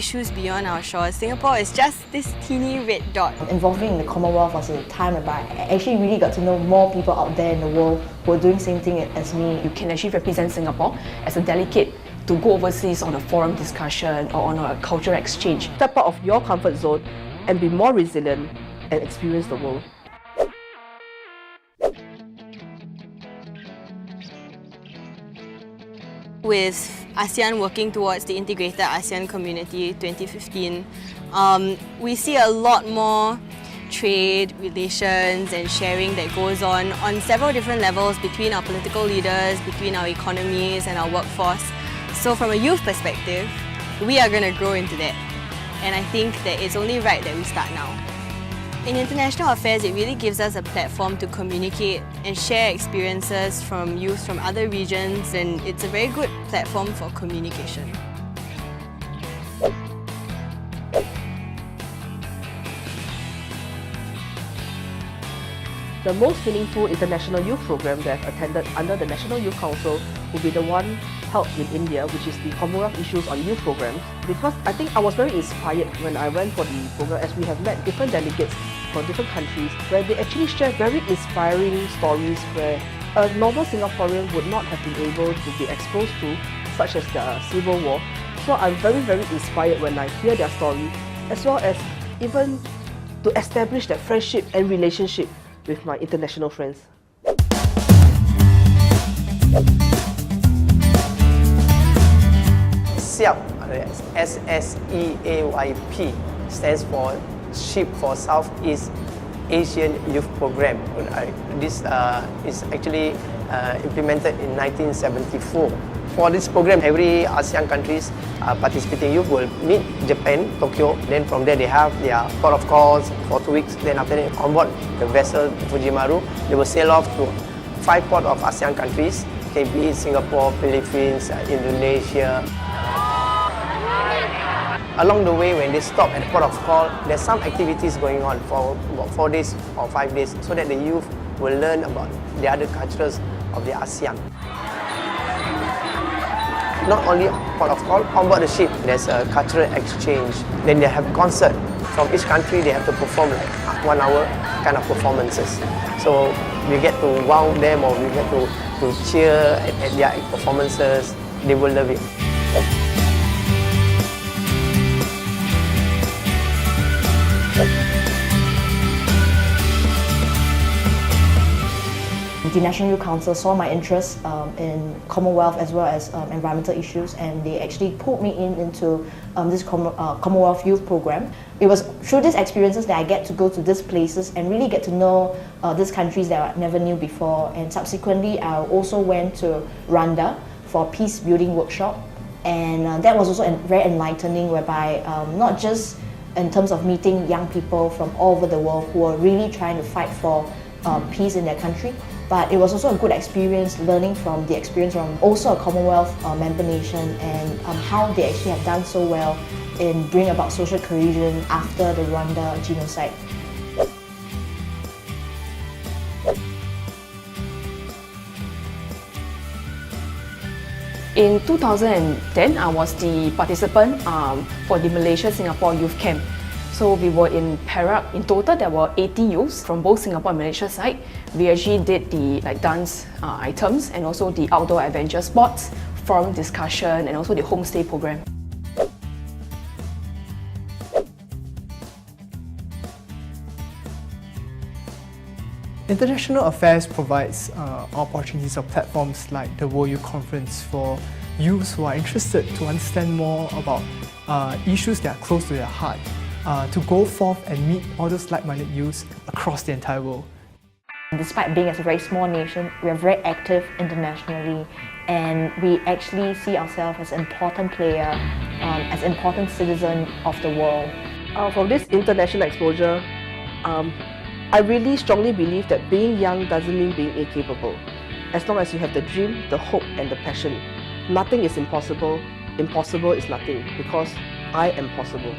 issues beyond our shores. Singapore is just this teeny red dot. Involving in the Commonwealth was a time whereby I actually really got to know more people out there in the world who are doing the same thing as me. You can actually represent Singapore as a delegate to go overseas on a forum discussion or on a cultural exchange. Step out of your comfort zone and be more resilient and experience the world. With ASEAN working towards the Integrated ASEAN Community 2015, we see a lot more trade, relations and sharing that goes on several different levels between our political leaders, between our economies and our workforce. So from a youth perspective, we are going to grow into that. And I think that it's only right that we start now. In international affairs, it really gives us a platform to communicate and share experiences from youth from other regions, and it's a very good platform for communication. The most meaningful international youth program that I've attended under the National Youth Council will be the one held in India, which is the Commonwealth Issues on Youth Programs. Because I think I was very inspired when I went for the program, as we have met different delegates from different countries where they actually share very inspiring stories where a normal Singaporean would not have been able to be exposed to, such as the Civil War. So I'm very, very inspired when I hear their story, as well as even to establish that friendship and relationship with my international friends. SEAYP, S-S-E-A-Y-P, stands for SHIP for Southeast Asian Youth Program. This is actually implemented in 1974. For this program, every ASEAN countries participating youth will meet Japan, Tokyo. Then from there they have their port of calls for 2 weeks. Then after that, on board the vessel Fujimaru, they will sail off to 5 ports of ASEAN countries, be it Singapore, Philippines, Indonesia. Along the way, when they stop at the port of call, there's some activities going on for about 4 days or 5 days, so that the youth will learn about the other cultures of the ASEAN. Not only port of call, on board the ship, there's a cultural exchange. Then they have concert. From each country, they have to perform like 1 hour kind of performances. So we get to wow them, or we get to cheer at their performances. They will love it. The National Youth Council saw my interest in Commonwealth as well as environmental issues, and they actually pulled me into this Commonwealth Youth Program. It was through these experiences that I get to go to these places and really get to know these countries that I never knew before. And subsequently, I also went to Rwanda for a peace building workshop, and that was also very enlightening, whereby not just in terms of meeting young people from all over the world who are really trying to fight for peace in their country, but it was also a good experience learning from the experience from also a Commonwealth member nation, and how they actually have done so well in bringing about social cohesion after the Rwanda genocide. In 2010, I was the participant for the Malaysia-Singapore Youth Camp. So we were in Perak. In total, there were 80 youths from both Singapore and Malaysia side. We actually did the dance items and also the outdoor adventure sports, forum discussion, and also the homestay program. International affairs provides opportunities or platforms like the World Youth Conference for youths who are interested to understand more about issues that are close to their heart, to go forth and meet all those like-minded youths across the entire world. Despite being as a very small nation, we are very active internationally, and we actually see ourselves as an important player, as an important citizen of the world. From this international exposure, I really strongly believe that being young doesn't mean being incapable. As long as you have the dream, the hope and the passion, nothing is impossible. Impossible is nothing, because I am possible.